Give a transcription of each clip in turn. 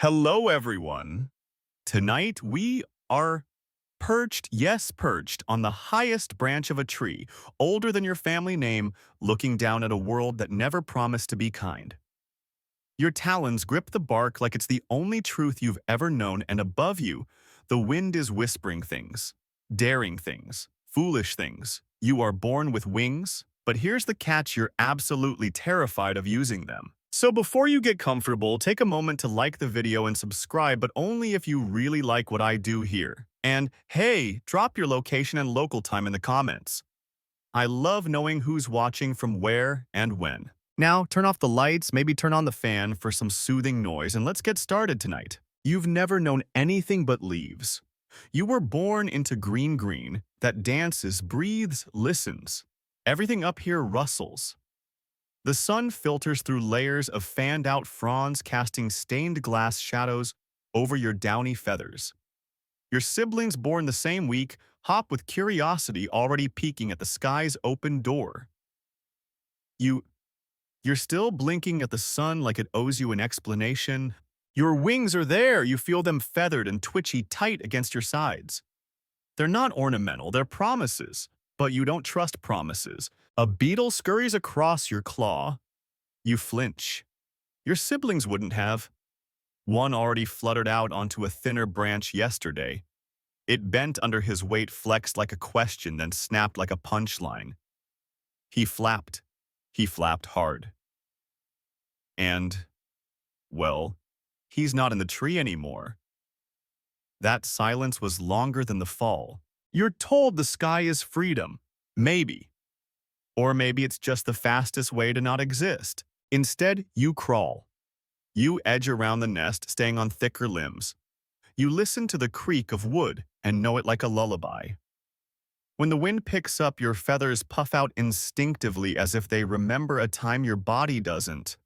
Hello, everyone. Tonight we are perched, yes, perched, on the highest branch of a tree, older than your family name, looking down at a world that never promised to be kind. Your talons grip the bark like it's the only truth you've ever known, and above you, the wind is whispering things, daring things, foolish things. You are born with wings, but here's the catch: you're absolutely terrified of using them. So before you get comfortable, take a moment to like the video and subscribe, but only if you really like what I do here. And hey, drop your location and local time in the comments. I love knowing who's watching from where and when. Now, turn off the lights, maybe turn on the fan for some soothing noise, and let's get started tonight. You've never known anything but leaves. You were born into green that dances, breathes, listens. Everything up here rustles. The sun filters through layers of fanned-out fronds, casting stained glass shadows over your downy feathers. Your siblings, born the same week, hop with curiosity already peeking at the sky's open door. You're still blinking at the sun like it owes you an explanation. Your wings are there, you feel them feathered and twitchy tight against your sides. They're not ornamental, they're promises, but you don't trust promises. A beetle scurries across your claw. You flinch. Your siblings wouldn't have. One already fluttered out onto a thinner branch yesterday. It bent under his weight, flexed like a question, then snapped like a punchline. He flapped. He flapped hard. And, well, he's not in the tree anymore. That silence was longer than the fall. You're told the sky is freedom. Maybe. Or maybe it's just the fastest way to not exist. Instead, you crawl. You edge around the nest, staying on thicker limbs. You listen to the creak of wood and know it like a lullaby. When the wind picks up, your feathers puff out instinctively as if they remember a time your body doesn't.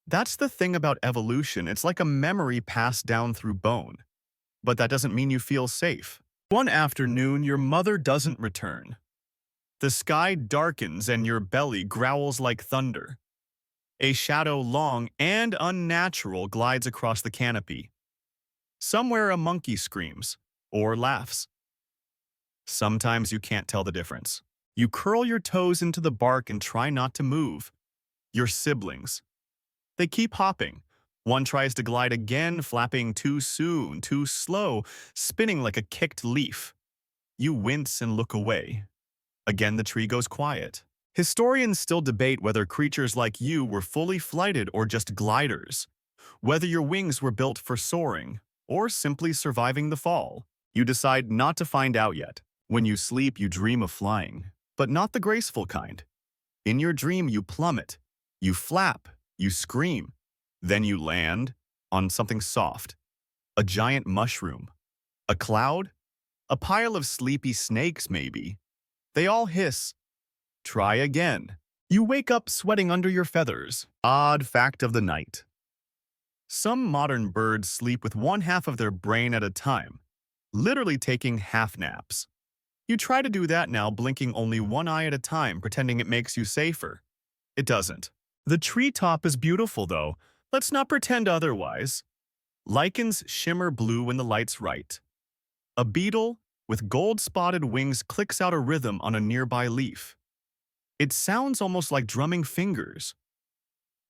That's the thing about evolution. It's like a memory passed down through bone. But that doesn't mean you feel safe. One afternoon, your mother doesn't return. The sky darkens and your belly growls like thunder. A shadow long and unnatural glides across the canopy. Somewhere a monkey screams or laughs. Sometimes you can't tell the difference. You curl your toes into the bark and try not to move. Your siblings. They keep hopping. One tries to glide again, flapping too soon, too slow, spinning like a kicked leaf. You wince and look away. Again, the tree goes quiet. Historians still debate whether creatures like you were fully flighted or just gliders, whether your wings were built for soaring or simply surviving the fall. You decide not to find out yet. When you sleep, you dream of flying, but not the graceful kind. In your dream, you plummet, you flap, you scream. Then you land on something soft, a giant mushroom, a cloud, a pile of sleepy snakes maybe. They all hiss. Try again. You wake up sweating under your feathers. Odd fact of the night. Some modern birds sleep with one half of their brain at a time, literally taking half naps. You try to do that now, blinking only one eye at a time, pretending it makes you safer. It doesn't. The treetop is beautiful, though. Let's not pretend otherwise. Lichens shimmer blue when the light's right. A beetle with gold-spotted wings clicks out a rhythm on a nearby leaf. It sounds almost like drumming fingers.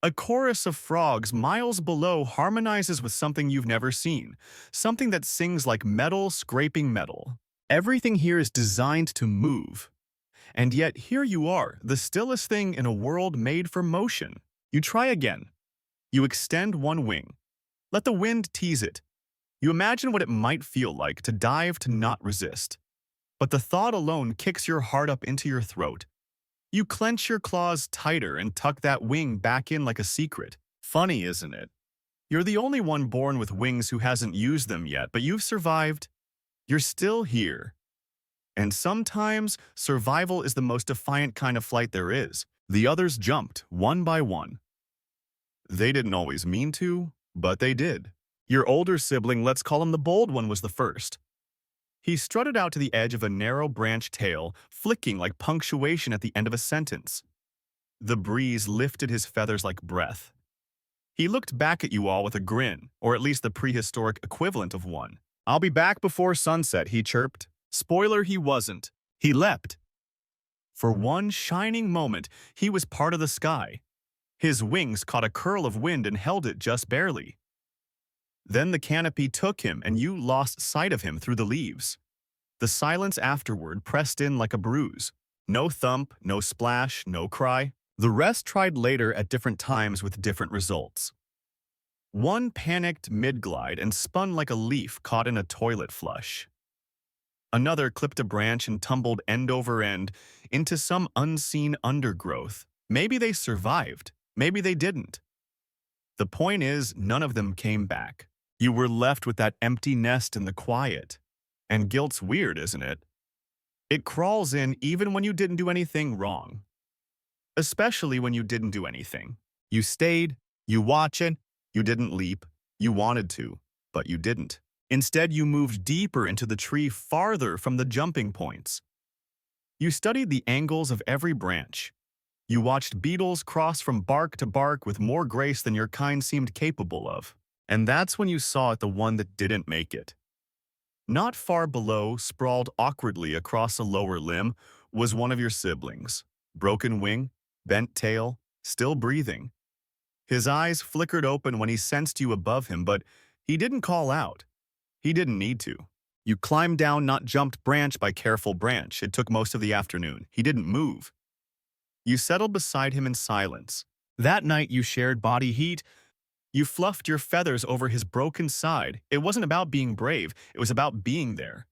A chorus of frogs miles below harmonizes with something you've never seen, something that sings like metal scraping metal. Everything here is designed to move. And yet here you are, the stillest thing in a world made for motion. You try again. You extend one wing. Let the wind tease it. You imagine what it might feel like to dive, to not resist. But the thought alone kicks your heart up into your throat. You clench your claws tighter and tuck that wing back in like a secret. Funny, isn't it? You're the only one born with wings who hasn't used them yet, but you've survived. You're still here. And sometimes, survival is the most defiant kind of flight there is. The others jumped, one by one. They didn't always mean to, but they did. Your older sibling, let's call him the bold one, was the first. He strutted out to the edge of a narrow branch tail, flicking like punctuation at the end of a sentence. The breeze lifted his feathers like breath. He looked back at you all with a grin, or at least the prehistoric equivalent of one. "I'll be back before sunset," he chirped. Spoiler, he wasn't. He leapt. For one shining moment, he was part of the sky. His wings caught a curl of wind and held it just barely. Then the canopy took him and you lost sight of him through the leaves. The silence afterward pressed in like a bruise. No thump, no splash, no cry. The rest tried later at different times with different results. One panicked mid-glide and spun like a leaf caught in a toilet flush. Another clipped a branch and tumbled end over end into some unseen undergrowth. Maybe they survived. Maybe they didn't. The point is, none of them came back. You were left with that empty nest in the quiet. And guilt's weird, isn't it? It crawls in even when you didn't do anything wrong. Especially when you didn't do anything. You stayed, you watched it, you didn't leap, you wanted to, but you didn't. Instead, you moved deeper into the tree, farther from the jumping points. You studied the angles of every branch. You watched beetles cross from bark to bark with more grace than your kind seemed capable of. And that's when you saw the one that didn't make it. Not far below, sprawled awkwardly across a lower limb, was one of your siblings. Broken wing, bent tail, still breathing. His eyes flickered open when he sensed you above him, but he didn't call out. He didn't need to. You climbed down, not jumped branch by careful branch. It took most of the afternoon. He didn't move. You settled beside him in silence. That night you shared body heat. You fluffed your feathers over his broken side. It wasn't about being brave. It was about being there.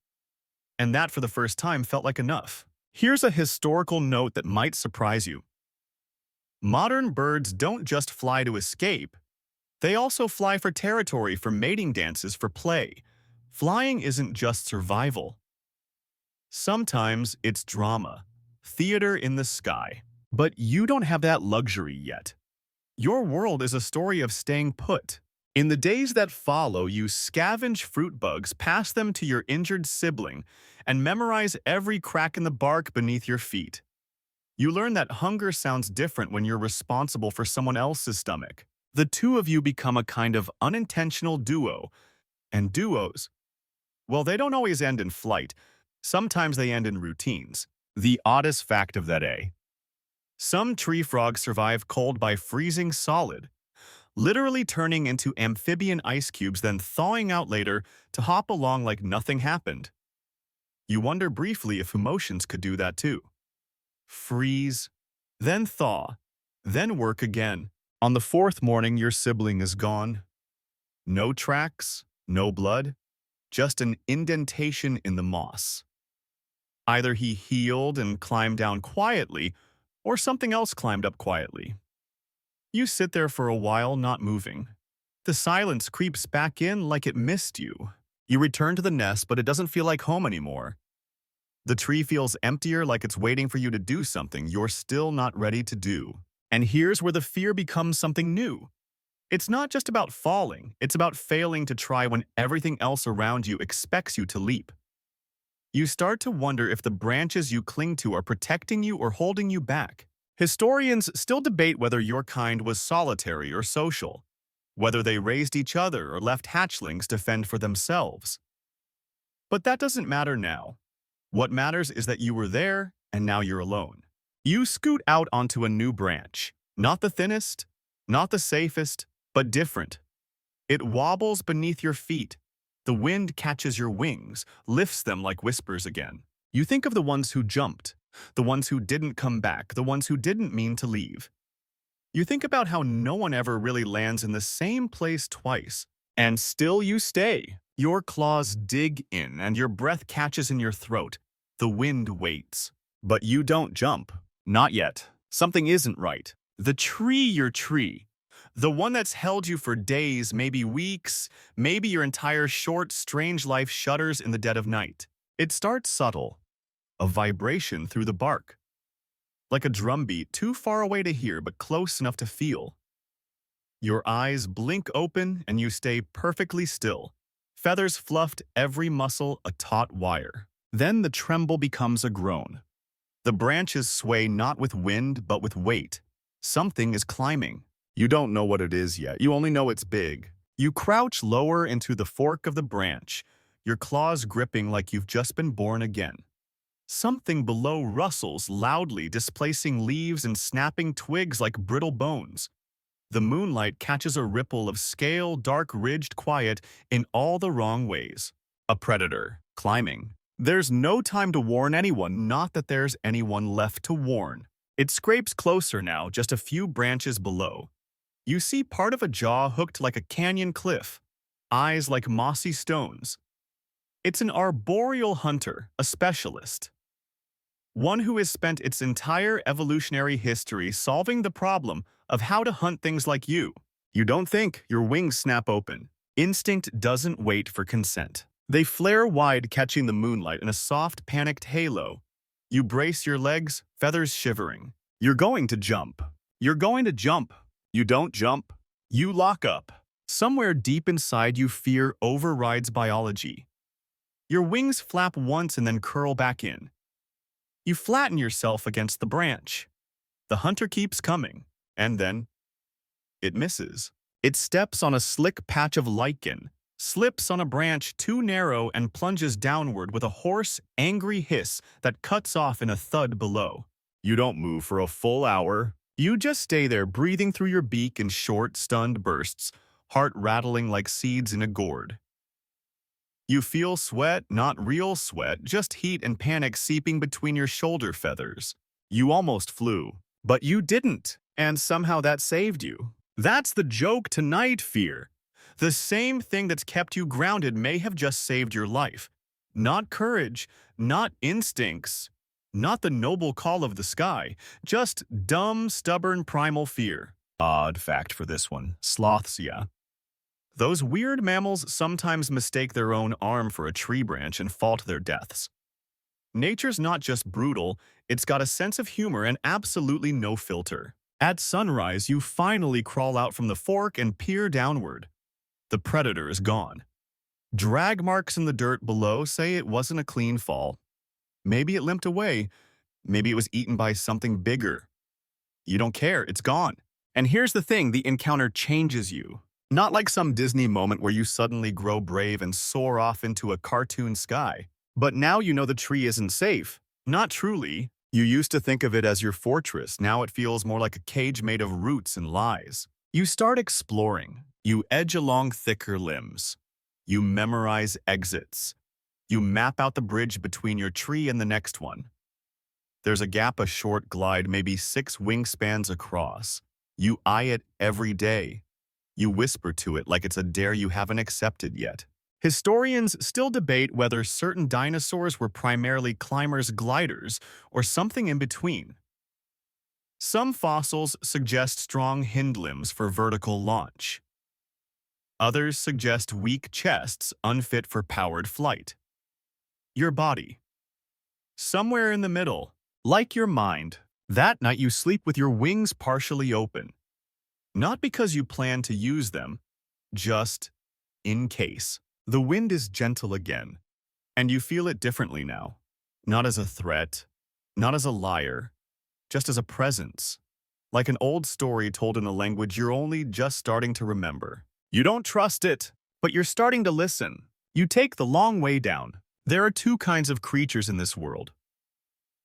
And that, for the first time, felt like enough. Here's a historical note that might surprise you. Modern birds don't just fly to escape. They also fly for territory, for mating dances, for play. Flying isn't just survival. Sometimes it's drama, theater in the sky. But you don't have that luxury yet. Your world is a story of staying put. In the days that follow, you scavenge fruit bugs, pass them to your injured sibling, and memorize every crack in the bark beneath your feet. You learn that hunger sounds different when you're responsible for someone else's stomach. The two of you become a kind of unintentional duo. And duos, well, they don't always end in flight. Sometimes they end in routines. The oddest fact of that day. Some tree frogs survive cold by freezing solid, literally turning into amphibian ice cubes, then thawing out later to hop along like nothing happened. You wonder briefly if emotions could do that too. Freeze, then thaw, then work again. On the fourth morning, your sibling is gone. No tracks, no blood, just an indentation in the moss. Either he healed and climbed down quietly, or something else climbed up quietly. You sit there for a while, not moving. The silence creeps back in like it missed you. You return to the nest, but it doesn't feel like home anymore. The tree feels emptier, like it's waiting for you to do something you're still not ready to do. And here's where the fear becomes something new. It's not just about falling, it's about failing to try when everything else around you expects you to leap. You start to wonder if the branches you cling to are protecting you or holding you back. Historians still debate whether your kind was solitary or social, whether they raised each other or left hatchlings to fend for themselves. But that doesn't matter now. What matters is that you were there, and now you're alone. You scoot out onto a new branch. Not the thinnest, not the safest, but different. It wobbles beneath your feet. The wind catches your wings, lifts them like whispers again. You think of the ones who jumped, the ones who didn't come back, the ones who didn't mean to leave. You think about how no one ever really lands in the same place twice, and still you stay. Your claws dig in and your breath catches in your throat. The wind waits. But you don't jump. Not yet. Something isn't right. The tree, your tree. The one that's held you for days, maybe weeks, maybe your entire short, strange life shudders in the dead of night. It starts subtle. A vibration through the bark. Like a drumbeat, too far away to hear but close enough to feel. Your eyes blink open and you stay perfectly still. Feathers fluffed, every muscle a taut wire. Then the tremble becomes a groan. The branches sway not with wind but with weight. Something is climbing. You don't know what it is yet. You only know it's big. You crouch lower into the fork of the branch, your claws gripping like you've just been born again. Something below rustles loudly, displacing leaves and snapping twigs like brittle bones. The moonlight catches a ripple of scale, dark-ridged quiet in all the wrong ways. A predator, climbing. There's no time to warn anyone, not that there's anyone left to warn. It scrapes closer now, just a few branches below. You see part of a jaw hooked like a canyon cliff, eyes like mossy stones. It's an arboreal hunter, a specialist. One who has spent its entire evolutionary history solving the problem of how to hunt things like you. You don't think, your wings snap open. Instinct doesn't wait for consent. They flare wide, catching the moonlight in a soft, panicked halo. You brace your legs, feathers shivering. You're going to jump. You're going to jump. You don't jump. You lock up. Somewhere deep inside you, fear overrides biology. Your wings flap once and then curl back in. You flatten yourself against the branch. The hunter keeps coming, and then it misses. It steps on a slick patch of lichen, slips on a branch too narrow, and plunges downward with a hoarse, angry hiss that cuts off in a thud below. You don't move for a full hour. You just stay there, breathing through your beak in short, stunned bursts, heart rattling like seeds in a gourd. You feel sweat, not real sweat, just heat and panic seeping between your shoulder feathers. You almost flew, but you didn't, and somehow that saved you. That's the joke tonight, fear. The same thing that's kept you grounded may have just saved your life. Not courage, not instincts, not the noble call of the sky, just dumb, stubborn, primal fear. Odd fact for this one. Sloths, yeah. Those weird mammals sometimes mistake their own arm for a tree branch and fall to their deaths. Nature's not just brutal, it's got a sense of humor and absolutely no filter. At sunrise, you finally crawl out from the fork and peer downward. The predator is gone. Drag marks in the dirt below say it wasn't a clean fall. Maybe it limped away. Maybe it was eaten by something bigger. You don't care, it's gone. And here's the thing, the encounter changes you. Not like some Disney moment where you suddenly grow brave and soar off into a cartoon sky. But now you know the tree isn't safe. Not truly. You used to think of it as your fortress. Now it feels more like a cage made of roots and lies. You start exploring. You edge along thicker limbs. You memorize exits. You map out the bridge between your tree and the next one. There's a gap, a short glide, maybe 6 wingspans across. You eye it every day. You whisper to it like it's a dare you haven't accepted yet. Historians still debate whether certain dinosaurs were primarily climbers, gliders, or something in between. Some fossils suggest strong hind limbs for vertical launch. Others suggest weak chests unfit for powered flight. Your body. Somewhere in the middle, like your mind. That night you sleep with your wings partially open. Not because you plan to use them, just in case. The wind is gentle again, and you feel it differently now. Not as a threat, not as a liar, just as a presence. Like an old story told in a language you're only just starting to remember. You don't trust it, but you're starting to listen. You take the long way down. There are 2 kinds of creatures in this world.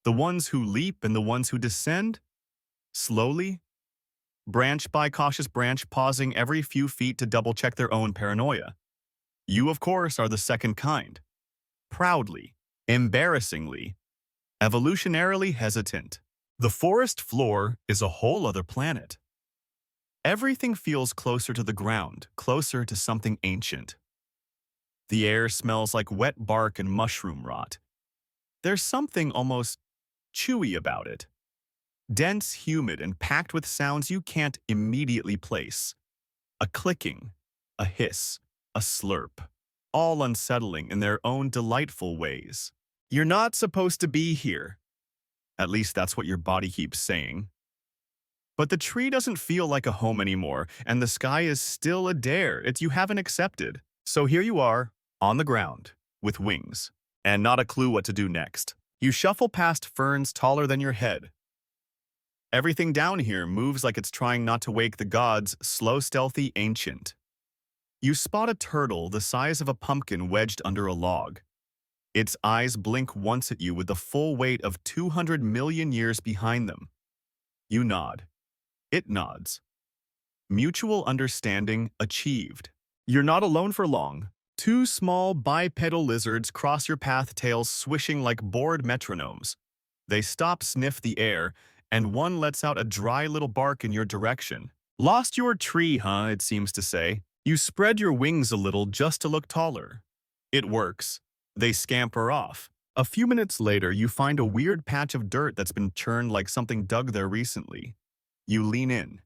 The ones who leap and the ones who descend slowly, branch by cautious branch, pausing every few feet to double-check their own paranoia. You, of course, are the second kind. Proudly, embarrassingly, evolutionarily hesitant. The forest floor is a whole other planet. Everything feels closer to the ground, closer to something ancient. The air smells like wet bark and mushroom rot. There's something almost chewy about it. Dense, humid, and packed with sounds you can't immediately place. A clicking, a hiss, a slurp, all unsettling in their own delightful ways. You're not supposed to be here. At least that's what your body keeps saying. But the tree doesn't feel like a home anymore, and the sky is still a dare you haven't accepted. So here you are, on the ground, with wings, and not a clue what to do next. You shuffle past ferns taller than your head. Everything down here moves like it's trying not to wake the gods, slow, stealthy, ancient. You spot a turtle the size of a pumpkin wedged under a log. Its eyes blink once at you with the full weight of 200 million years behind them. You nod. It nods. Mutual understanding achieved. You're not alone for long. Two small bipedal lizards cross your path, tails swishing like bored metronomes. They stop, sniff the air, and one lets out a dry little bark in your direction. Lost your tree, huh, it seems to say. You spread your wings a little just to look taller. It works. They scamper off. A few minutes later, you find a weird patch of dirt that's been churned like something dug there recently. You lean in.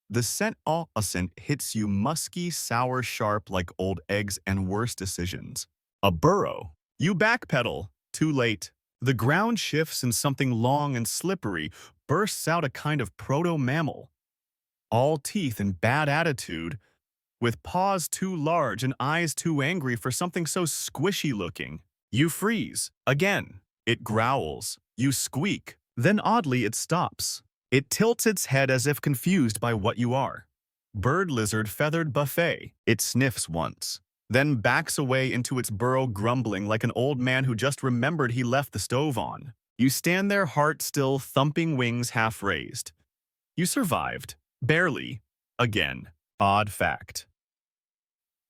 The scent hits you musky, sour, sharp like old eggs and worse decisions. A burrow. You backpedal. Too late. The ground shifts and something long and slippery bursts out, a kind of proto-mammal. All teeth and bad attitude, with paws too large and eyes too angry for something so squishy looking. You freeze. Again. It growls. You squeak. Then oddly it stops. It tilts its head as if confused by what you are. Bird lizard feathered buffet. It sniffs once, then backs away into its burrow, grumbling like an old man who just remembered he left the stove on. You stand there, heart still, thumping, wings half raised. You survived. Barely. Again. Odd fact.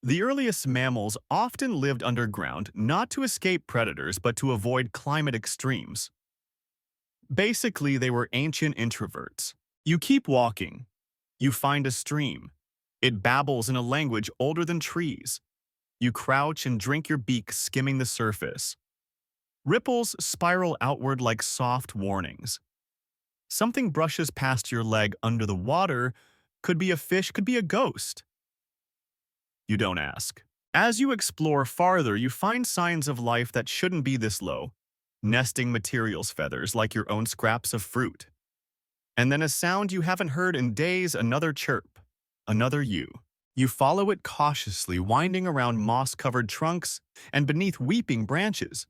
The earliest mammals often lived underground, not to escape predators, but to avoid climate extremes. Basically, they were ancient introverts. You keep walking. You find a stream. It babbles in a language older than trees. You crouch and drink your beak, skimming the surface. Ripples spiral outward like soft warnings. Something brushes past your leg under the water. Could be a fish, could be a ghost. You don't ask. As you explore farther, you find signs of life that shouldn't be this low. Nesting materials, feathers like your own scraps of fruit. And then a sound you haven't heard in days, another chirp, another you. You follow it cautiously, winding around moss-covered trunks and beneath weeping branches.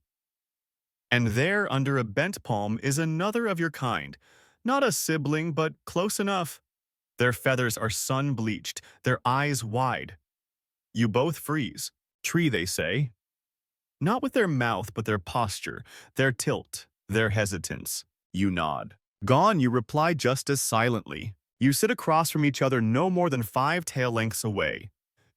And there, under a bent palm, is another of your kind. Not a sibling, but close enough. Their feathers are sun-bleached, their eyes wide. You both freeze. Tree, they say. Not with their mouth, but their posture, their tilt, their hesitance. You nod. Gone, you reply just as silently. You sit across from each other no more than 5 tail lengths away.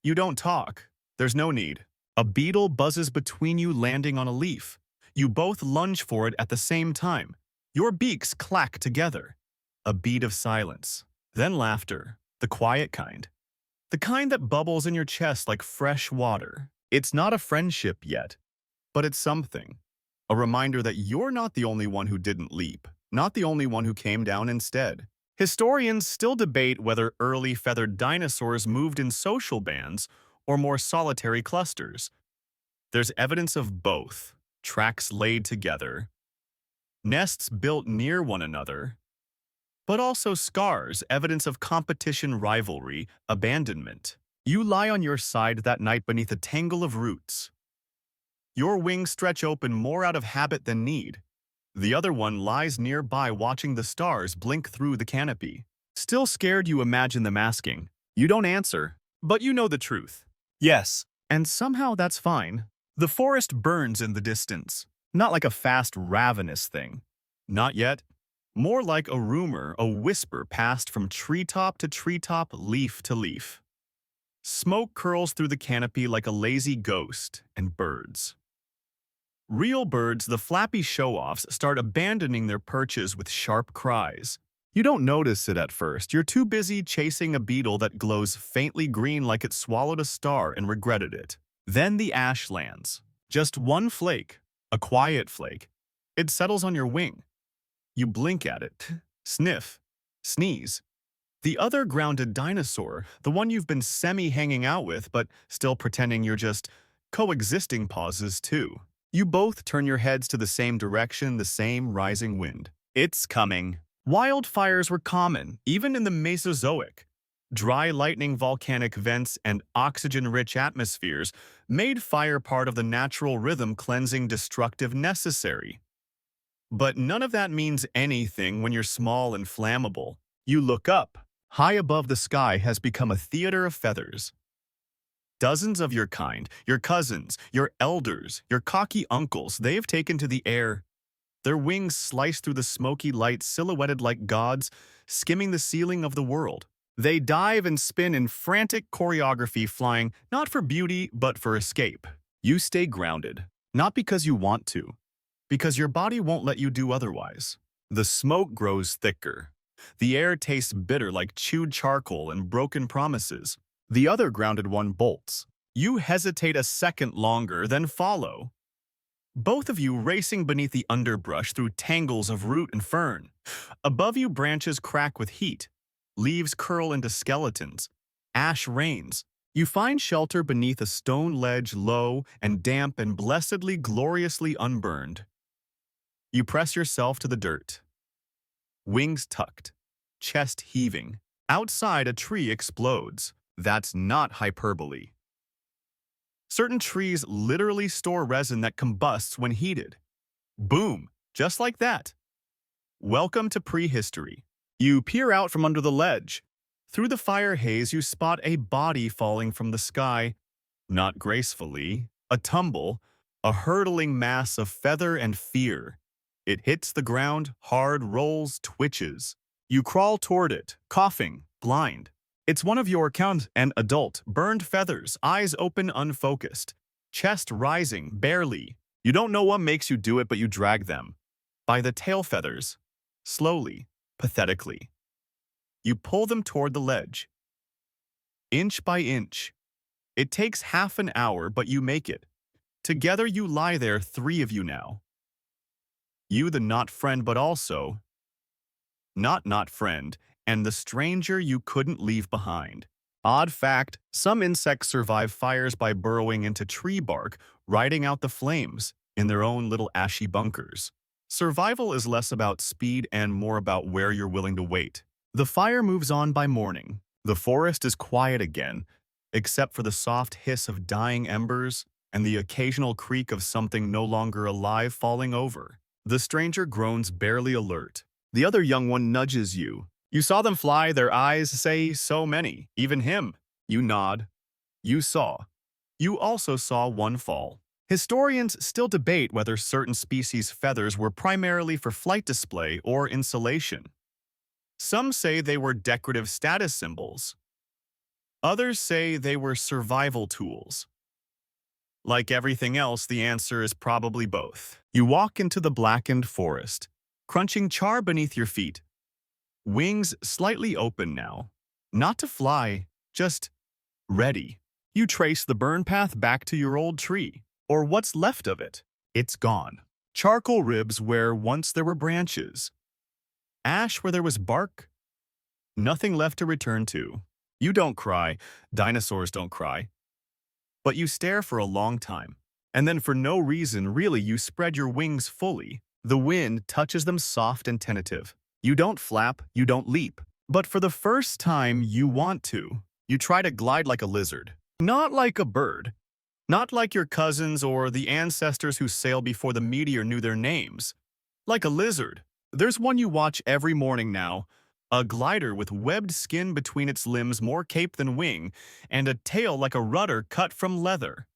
You don't talk. There's no need. A beetle buzzes between you, landing on a leaf. You both lunge for it at the same time. Your beaks clack together. A beat of silence. Then laughter. The quiet kind. The kind that bubbles in your chest like fresh water. It's not a friendship yet. But it's something. A reminder that you're not the only one who didn't leap, not the only one who came down instead. Historians still debate whether early feathered dinosaurs moved in social bands or more solitary clusters. There's evidence of both, tracks laid together, nests built near one another, but also scars, evidence of competition, rivalry, abandonment. You lie on your side that night beneath a tangle of roots. Your wings stretch open more out of habit than need. The other one lies nearby, watching the stars blink through the canopy. Still scared, you imagine them asking. You don't answer, but you know the truth. Yes, and somehow that's fine. The forest burns in the distance. Not like a fast, ravenous thing. Not yet. More like a rumor, a whisper passed from treetop to treetop, leaf to leaf. Smoke curls through the canopy like a lazy ghost, and birds. Real birds, the flappy show-offs, start abandoning their perches with sharp cries. You don't notice it at first. You're too busy chasing a beetle that glows faintly green like it swallowed a star and regretted it. Then the ash lands. Just one flake, a quiet flake. It settles on your wing. You blink at it, sniff, sneeze. The other grounded dinosaur, the one you've been semi-hanging out with but still pretending you're just coexisting, pauses too. You both turn your heads to the same direction, the same rising wind. It's coming. Wildfires were common, even in the Mesozoic. Dry lightning, volcanic vents, and oxygen-rich atmospheres made fire part of the natural rhythm, cleansing, destructive, necessary. But none of that means anything when you're small and flammable. You look up. High above the sky has become a theater of feathers. Dozens of your kind, your cousins, your elders, your cocky uncles, they have taken to the air. Their wings slice through the smoky light silhouetted like gods, skimming the ceiling of the world. They dive and spin in frantic choreography, flying not for beauty, but for escape. You stay grounded, not because you want to, because your body won't let you do otherwise. The smoke grows thicker. The air tastes bitter like chewed charcoal and broken promises. The other grounded one bolts. You hesitate a second longer, then follow. Both of you racing beneath the underbrush through tangles of root and fern. Above you, branches crack with heat. Leaves curl into skeletons. Ash rains. You find shelter beneath a stone ledge, low and damp and blessedly, gloriously unburned. You press yourself to the dirt. Wings tucked. Chest heaving. Outside, a tree explodes. That's not hyperbole. Certain trees literally store resin that combusts when heated. Boom, just like that. Welcome to prehistory. You peer out from under the ledge. Through the fire haze, you spot a body falling from the sky. Not gracefully, a tumble, a hurtling mass of feather and fear. It hits the ground, hard, rolls, twitches. You crawl toward it, coughing, blind. It's one of your an adult, burned feathers, eyes open, unfocused, chest rising, barely. You don't know what makes you do it, but you drag them. By the tail feathers, slowly, pathetically. You pull them toward the ledge. Inch by inch. It takes half an hour, but you make it. Together you lie there, three of you now. You the not friend, but also not friend, and the stranger you couldn't leave behind. Odd fact, some insects survive fires by burrowing into tree bark, riding out the flames in their own little ashy bunkers. Survival is less about speed and more about where you're willing to wait. The fire moves on by morning. The forest is quiet again, except for the soft hiss of dying embers and the occasional creak of something no longer alive falling over. The stranger groans, barely alert. The other young one nudges you. You saw them fly, their eyes say so many, even him. You nod. You saw. You also saw one fall. Historians still debate whether certain species' feathers were primarily for flight display or insulation. Some say they were decorative status symbols. Others say they were survival tools. Like everything else, the answer is probably both. You walk into the blackened forest, crunching char beneath your feet. Wings slightly open now. Not to fly, just ready. You trace the burn path back to your old tree, or what's left of it. It's gone. Charcoal ribs where once there were branches. Ash where there was bark. Nothing left to return to. You don't cry. Dinosaurs don't cry. But you stare for a long time. And then for no reason, really, you spread your wings fully. The wind touches them soft and tentative. You don't flap, you don't leap. But for the first time, you want to. You try to glide like a lizard. Not like a bird. Not like your cousins or the ancestors who sailed before the meteor knew their names. Like a lizard. There's one you watch every morning now. A glider with webbed skin between its limbs, more cape than wing, and a tail like a rudder cut from leather.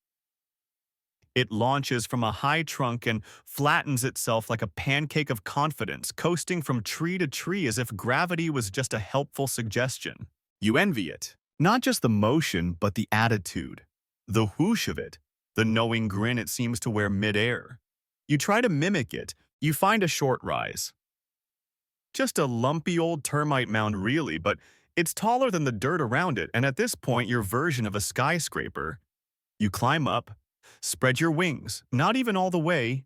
It launches from a high trunk and flattens itself like a pancake of confidence, coasting from tree to tree as if gravity was just a helpful suggestion. You envy it. Not just the motion, but the attitude. The whoosh of it. The knowing grin it seems to wear midair. You try to mimic it. You find a short rise. Just a lumpy old termite mound really, but it's taller than the dirt around it, and at this point your version of a skyscraper. You climb up. Spread your wings, not even all the way,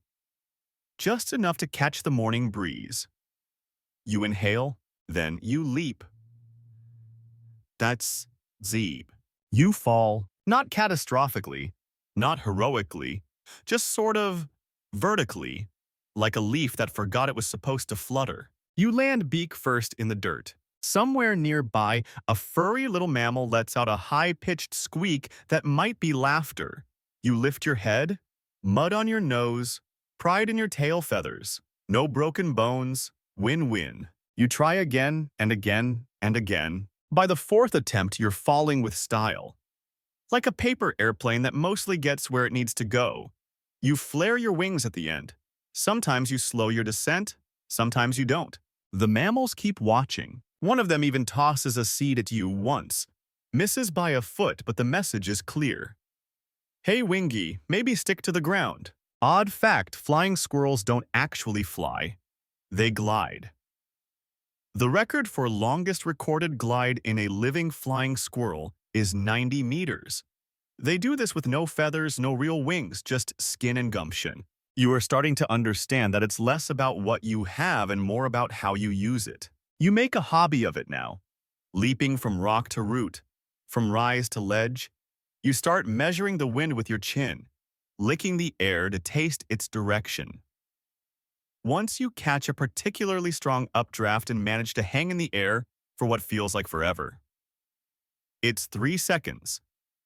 just enough to catch the morning breeze. You inhale, then you leap. That's Zeeb. You fall, not catastrophically, not heroically, just sort of vertically, like a leaf that forgot it was supposed to flutter. You land beak first in the dirt. Somewhere nearby, a furry little mammal lets out a high-pitched squeak that might be laughter. You lift your head, mud on your nose, pride in your tail feathers. No broken bones, win-win. You try again and again and again. By the fourth attempt, you're falling with style. Like a paper airplane that mostly gets where it needs to go. You flare your wings at the end. Sometimes you slow your descent, sometimes you don't. The mammals keep watching. One of them even tosses a seed at you once. Misses by a foot, but the message is clear. Hey Wingy, maybe stick to the ground. Odd fact, flying squirrels don't actually fly. They glide. The record for longest recorded glide in a living flying squirrel is 90 meters. They do this with no feathers, no real wings, just skin and gumption. You are starting to understand that it's less about what you have and more about how you use it. You make a hobby of it now. Leaping from rock to root, from rise to ledge. You start measuring the wind with your chin, licking the air to taste its direction. Once you catch a particularly strong updraft and manage to hang in the air for what feels like forever. It's 3 seconds,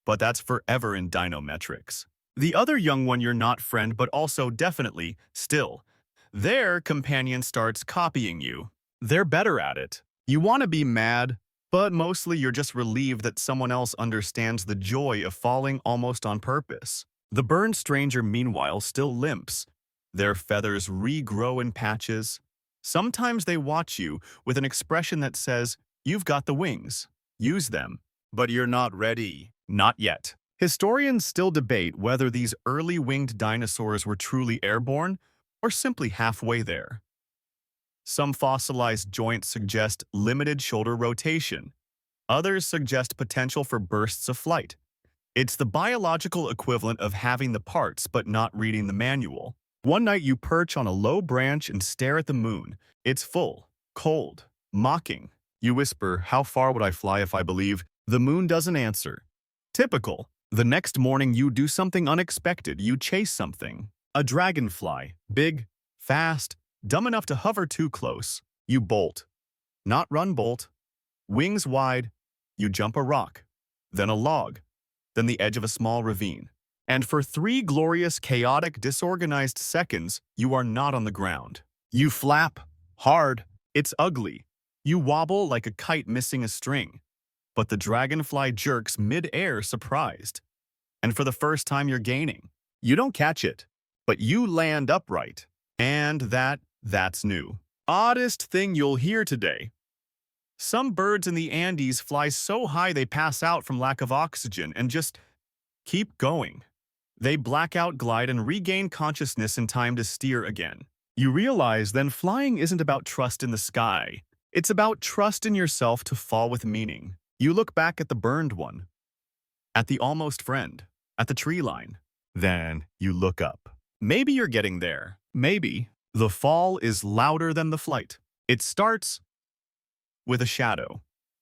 but that's forever in dinometrics. The other young one you're not friend but also definitely, still. Their companion starts copying you. They're better at it. You want to be mad, but mostly you're just relieved that someone else understands the joy of falling almost on purpose. The burned stranger meanwhile still limps. Their feathers regrow in patches. Sometimes they watch you with an expression that says, "You've got the wings. Use them." But you're not ready. Not yet. Historians still debate whether these early winged dinosaurs were truly airborne or simply halfway there. Some fossilized joints suggest limited shoulder rotation. Others suggest potential for bursts of flight. It's the biological equivalent of having the parts but not reading the manual. One night you perch on a low branch and stare at the moon. It's full, cold, mocking. You whisper, "How far would I fly if I believed?" The moon doesn't answer. Typical. The next morning you do something unexpected. You chase something. A dragonfly. Big, fast, dumb enough to hover too close. You bolt. Not run bolt. Wings wide. You jump a rock. Then a log. Then the edge of a small ravine. And for 3 glorious, chaotic, disorganized seconds, you are not on the ground. You flap. Hard. It's ugly. You wobble like a kite missing a string. But the dragonfly jerks mid-air surprised. And for the first time you're gaining. You don't catch it, but you land upright. And that's new. Oddest thing you'll hear today. Some birds in the Andes fly so high they pass out from lack of oxygen and just keep going. They black out, glide, and regain consciousness in time to steer again. You realize then flying isn't about trust in the sky. It's about trust in yourself to fall with meaning. You look back at the burned one, at the almost friend, at the tree line. Then you look up. Maybe you're getting there. Maybe. The fall is louder than the flight. It starts with a shadow.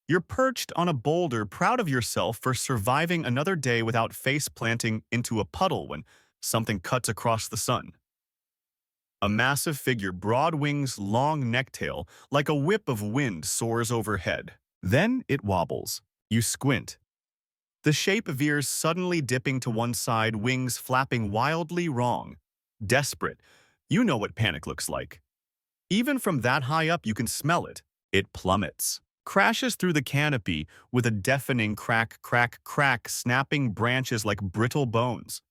You're perched on a boulder, proud of yourself for surviving another day without face planting into a puddle when something cuts across the sun. A massive figure, broad wings, long necktail, like a whip of wind soars overhead. Then it wobbles. You squint. The shape veers, suddenly dipping to one side, wings flapping wildly wrong. Desperate. You know what panic looks like. Even from that high up, you can smell it. It plummets. Crashes through the canopy with a deafening crack, crack, crack, snapping branches like brittle bones.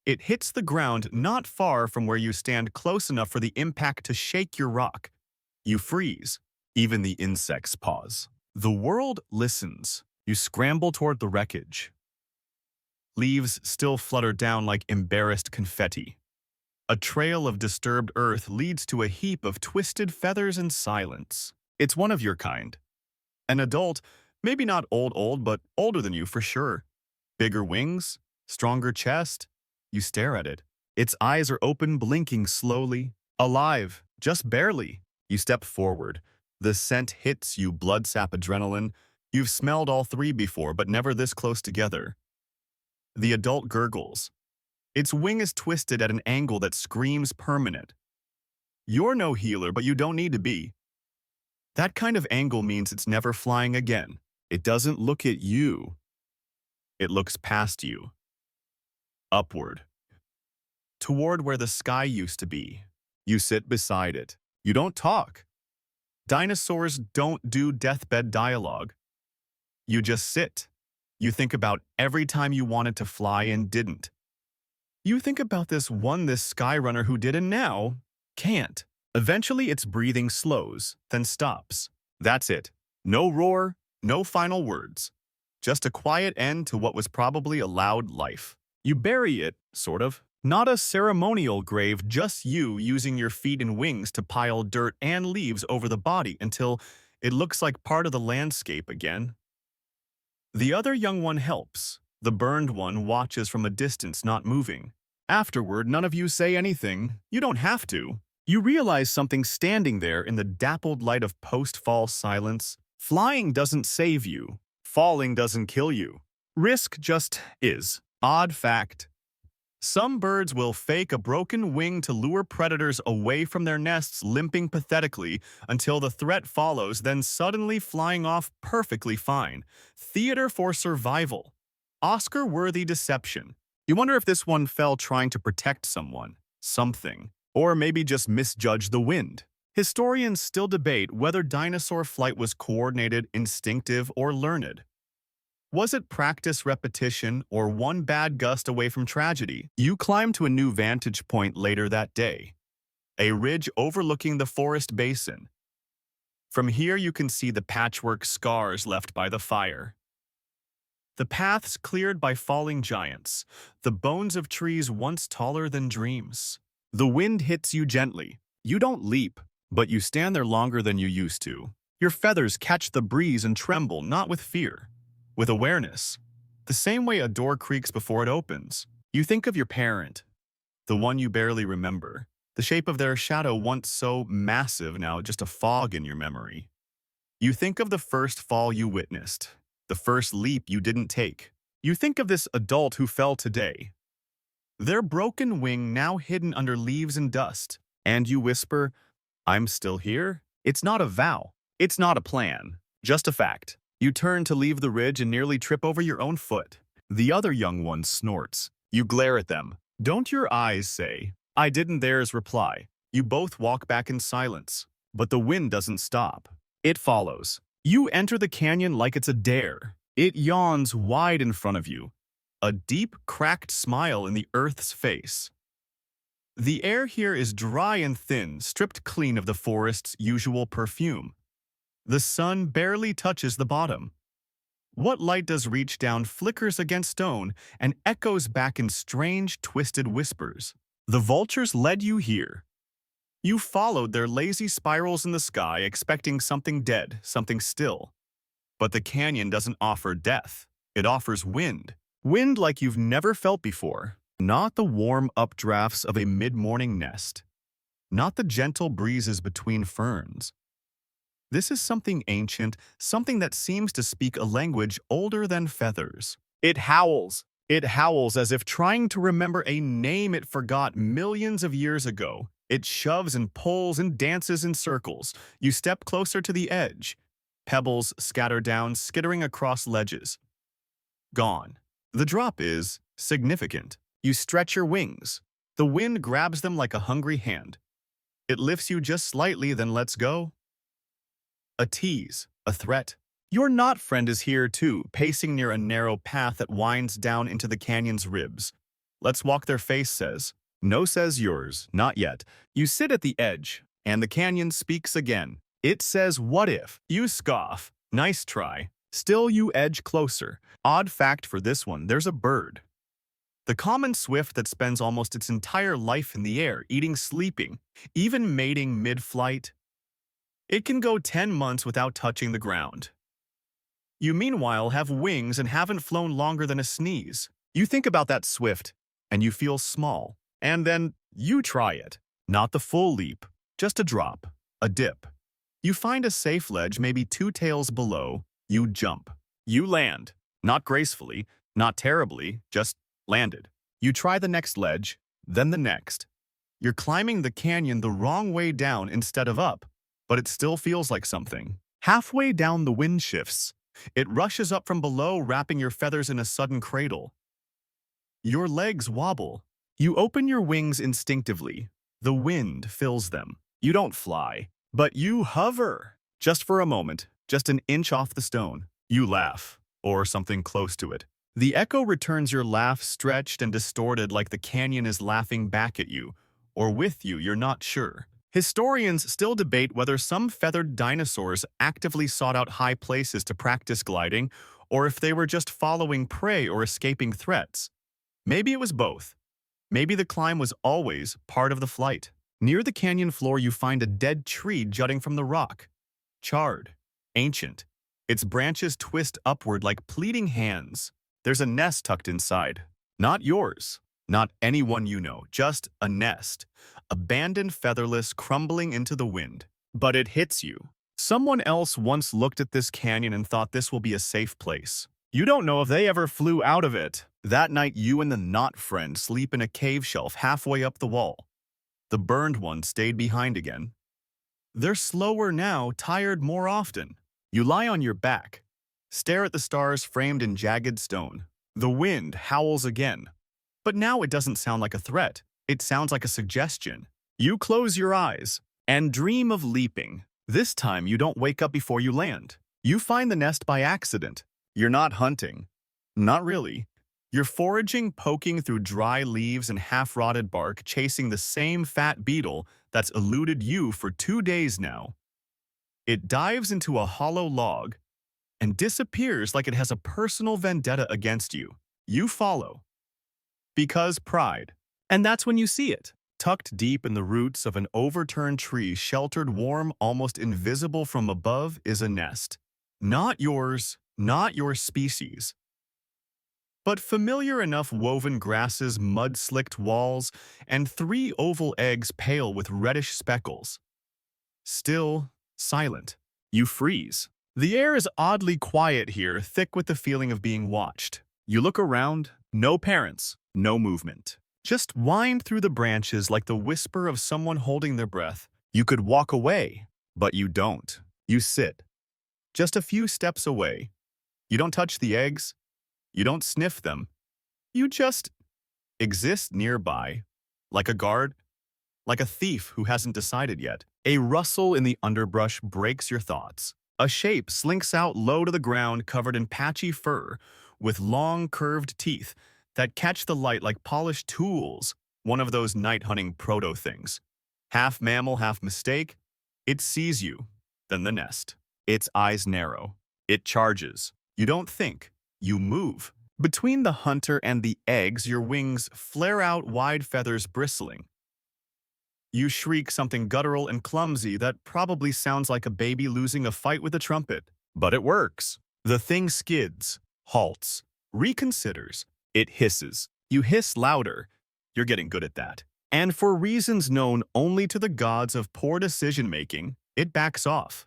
It hits the ground not far from where you stand, close enough for the impact to shake your rock. You freeze. Even the insects pause. The world listens. You scramble toward the wreckage. Leaves still flutter down like embarrassed confetti. A trail of disturbed earth leads to a heap of twisted feathers and silence. It's one of your kind. An adult, maybe not old, but older than you for sure. Bigger wings, stronger chest. You stare at it. Its eyes are open, blinking slowly. Alive, just barely. You step forward. The scent hits you, blood sap, adrenaline. You've smelled all 3 before, but never this close together. The adult gurgles. Its wing is twisted at an angle that screams permanent. You're no healer, but you don't need to be. That kind of angle means it's never flying again. It doesn't look at you. It looks past you. Upward. Toward where the sky used to be. You sit beside it. You don't talk. Dinosaurs don't do deathbed dialogue. You just sit. You think about every time you wanted to fly and didn't. You think about this skyrunner who did and now can't. Eventually its breathing slows, then stops. That's it. No roar, no final words. Just a quiet end to what was probably a loud life. You bury it, sort of. Not a ceremonial grave, just you using your feet and wings to pile dirt and leaves over the body until it looks like part of the landscape again. The other young one helps. The burned one watches from a distance, not moving. Afterward, none of you say anything. You don't have to. You realize something standing there in the dappled light of post-fall silence. Flying doesn't save you. Falling doesn't kill you. Risk just is. Odd fact. Some birds will fake a broken wing to lure predators away from their nests, limping pathetically until the threat follows, then suddenly flying off perfectly fine. Theater for survival. Oscar-worthy deception. You wonder if this one fell trying to protect someone, something, or maybe just misjudged the wind. Historians still debate whether dinosaur flight was coordinated, instinctive, or learned. Was it practice, repetition, or one bad gust away from tragedy? You climb to a new vantage point later that day, a ridge overlooking the forest basin. From here you can see the patchwork scars left by the fire. The paths cleared by falling giants, the bones of trees once taller than dreams. The wind hits you gently. You don't leap, but you stand there longer than you used to. Your feathers catch the breeze and tremble, not with fear, with awareness. The same way a door creaks before it opens. You think of your parent, the one you barely remember, the shape of their shadow once so massive, now just a fog in your memory. You think of the first fall you witnessed, the first leap you didn't take. You think of this adult who fell today, their broken wing now hidden under leaves and dust, and you whisper, "I'm still here." It's not a vow. It's not a plan. Just a fact. You turn to leave the ridge and nearly trip over your own foot. The other young one snorts. You glare at them. Don't your eyes say, "I didn't"? Theirs reply. You both walk back in silence. But the wind doesn't stop. It follows. You enter the canyon like it's a dare. It yawns wide in front of you, a deep, cracked smile in the earth's face. The air here is dry and thin, stripped clean of the forest's usual perfume. The sun barely touches the bottom. What light does reach down flickers against stone and echoes back in strange, twisted whispers. The vultures led you here. You followed their lazy spirals in the sky, expecting something dead, something still. But the canyon doesn't offer death. It offers wind. Wind like you've never felt before. Not the warm updrafts of a mid-morning nest. Not the gentle breezes between ferns. This is something ancient, something that seems to speak a language older than feathers. It howls. It howls as if trying to remember a name it forgot millions of years ago. It shoves and pulls and dances in circles. You step closer to the edge. Pebbles scatter down, skittering across ledges. Gone. The drop is significant. You stretch your wings. The wind grabs them like a hungry hand. It lifts you just slightly, then lets go. A tease, a threat. Your not friend is here too, pacing near a narrow path that winds down into the canyon's ribs. "Let's walk," their face says. No, says yours, not yet. You sit at the edge, and the canyon speaks again. It says, "What if?" You scoff. Nice try. Still you edge closer. Odd fact for this one, there's a bird. The common swift that spends almost its entire life in the air, eating, sleeping, even mating mid-flight. It can go 10 months without touching the ground. You meanwhile have wings and haven't flown longer than a sneeze. You think about that swift, and you feel small. And then you try it. Not the full leap, just a drop, a dip. You find a safe ledge maybe 2 tails below. You jump. You land. Not gracefully, not terribly, just landed. You try the next ledge, then the next. You're climbing the canyon the wrong way down instead of up, but it still feels like something. Halfway down the wind shifts. It rushes up from below, wrapping your feathers in a sudden cradle. Your legs wobble. You open your wings instinctively. The wind fills them. You don't fly, but you hover. Just for a moment, just an inch off the stone. You laugh, or something close to it. The echo returns your laugh stretched and distorted like the canyon is laughing back at you, or with you, you're not sure. Historians still debate whether some feathered dinosaurs actively sought out high places to practice gliding, or if they were just following prey or escaping threats. Maybe it was both. Maybe the climb was always part of the flight. Near the canyon floor, you find a dead tree jutting from the rock. Charred, ancient. Its branches twist upward like pleading hands. There's a nest tucked inside. Not yours. Not anyone you know, just a nest. Abandoned, featherless, crumbling into the wind. But it hits you. Someone else once looked at this canyon and thought this will be a safe place. You don't know if they ever flew out of it. That night, you and the not-friend sleep in a cave shelf halfway up the wall. The burned one stayed behind again. They're slower now, tired more often. You lie on your back, stare at the stars framed in jagged stone. The wind howls again. But now it doesn't sound like a threat. It sounds like a suggestion. You close your eyes and dream of leaping. This time, you don't wake up before you land. You find the nest by accident. You're not hunting. Not really. You're foraging, poking through dry leaves and half-rotted bark, chasing the same fat beetle that's eluded you for 2 days now. It dives into a hollow log and disappears like it has a personal vendetta against you. You follow. Because pride. And that's when you see it. Tucked deep in the roots of an overturned tree, sheltered warm, almost invisible from above, is a nest. Not yours, not your species. But familiar enough: woven grasses, mud-slicked walls, and 3 oval eggs pale with reddish speckles. Still, silent. You freeze. The air is oddly quiet here, thick with the feeling of being watched. You look around, no parents, no movement. Just wind through the branches like the whisper of someone holding their breath. You could walk away, but you don't. You sit. Just a few steps away. You don't touch the eggs. You don't sniff them. You just exist nearby, like a guard, like a thief who hasn't decided yet. A rustle in the underbrush breaks your thoughts. A shape slinks out low to the ground, covered in patchy fur, with long, curved teeth that catch the light like polished tools, one of those night-hunting proto-things. Half mammal, half mistake. It sees you, then the nest. Its eyes narrow. It charges. You don't think. You move. Between the hunter and the eggs, your wings flare out, wide feathers bristling. You shriek something guttural and clumsy that probably sounds like a baby losing a fight with a trumpet. But it works. The thing skids, halts, reconsiders. It hisses. You hiss louder. You're getting good at that. And for reasons known only to the gods of poor decision-making, it backs off.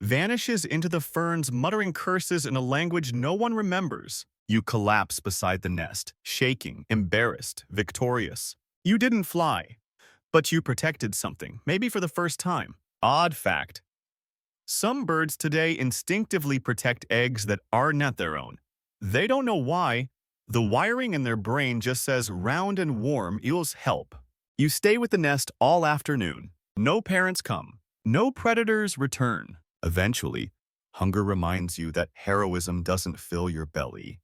Vanishes into the ferns, muttering curses in a language no one remembers. You collapse beside the nest, shaking, embarrassed, victorious. You didn't fly, but you protected something, maybe for the first time. Odd fact. Some birds today instinctively protect eggs that are not their own. They don't know why. The wiring in their brain just says round and warm equals help. You stay with the nest all afternoon. No parents come. No predators return. Eventually, hunger reminds you that heroism doesn't fill your belly.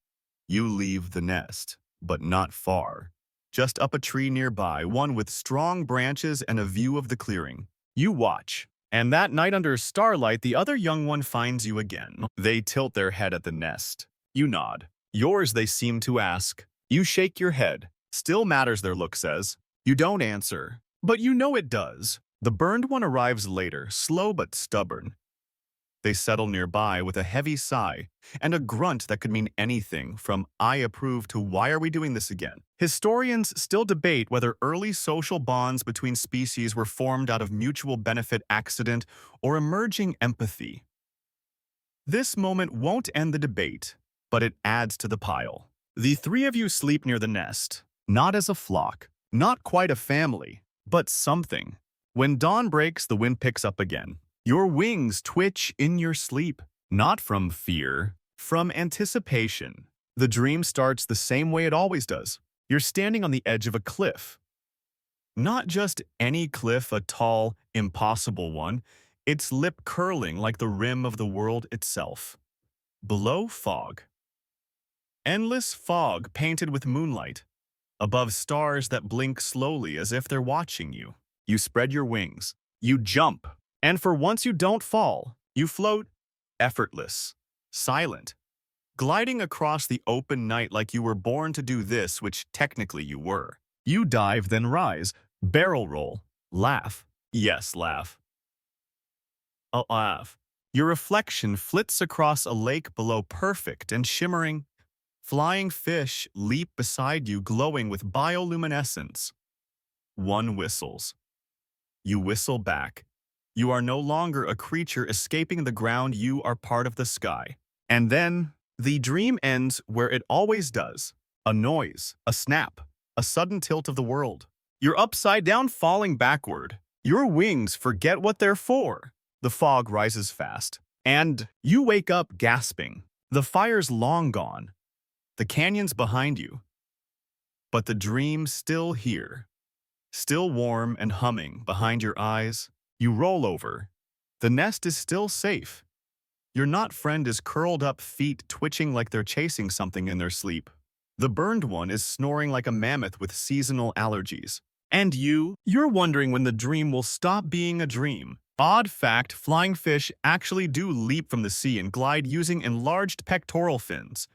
You leave the nest, but not far. Just up a tree nearby, one with strong branches and a view of the clearing. You watch, and that night under starlight, the other young one finds you again. They tilt their head at the nest. You nod. Yours, they seem to ask. You shake your head. Still matters, their look says. You don't answer, but you know it does. The burned one arrives later, slow but stubborn. They settle nearby with a heavy sigh and a grunt that could mean anything from "I approve" to "Why are we doing this again?" Historians still debate whether early social bonds between species were formed out of mutual benefit, accident, or emerging empathy. This moment won't end the debate, but it adds to the pile. The 3 of you sleep near the nest, not as a flock, not quite a family, but something. When dawn breaks, the wind picks up again. Your wings twitch in your sleep, not from fear, from anticipation. The dream starts the same way it always does. You're standing on the edge of a cliff. Not just any cliff, a tall, impossible one. Its lip curling like the rim of the world itself. Below, fog. Endless fog painted with moonlight. Above, stars that blink slowly as if they're watching you. You spread your wings. You jump. And for once you don't fall. You float, effortless, silent, gliding across the open night like you were born to do this, which technically you were. You dive, then rise, barrel roll, laugh. Yes, laugh. A laugh. Your reflection flits across a lake below, perfect and shimmering. Flying fish leap beside you, glowing with bioluminescence. One whistles. You whistle back. You are no longer a creature escaping the ground, you are part of the sky. And then, the dream ends where it always does. A noise, a snap, a sudden tilt of the world. You're upside down, falling backward. Your wings forget what they're for. The fog rises fast. And you wake up gasping. The fire's long gone. The canyon's behind you. But the dream's still here. Still warm and humming behind your eyes. You roll over. The nest is still safe. Your knot friend is curled up, feet twitching like they're chasing something in their sleep. The burned one is snoring like a mammoth with seasonal allergies. And you're wondering when the dream will stop being a dream. Odd fact, flying fish actually do leap from the sea and glide using enlarged pectoral fins.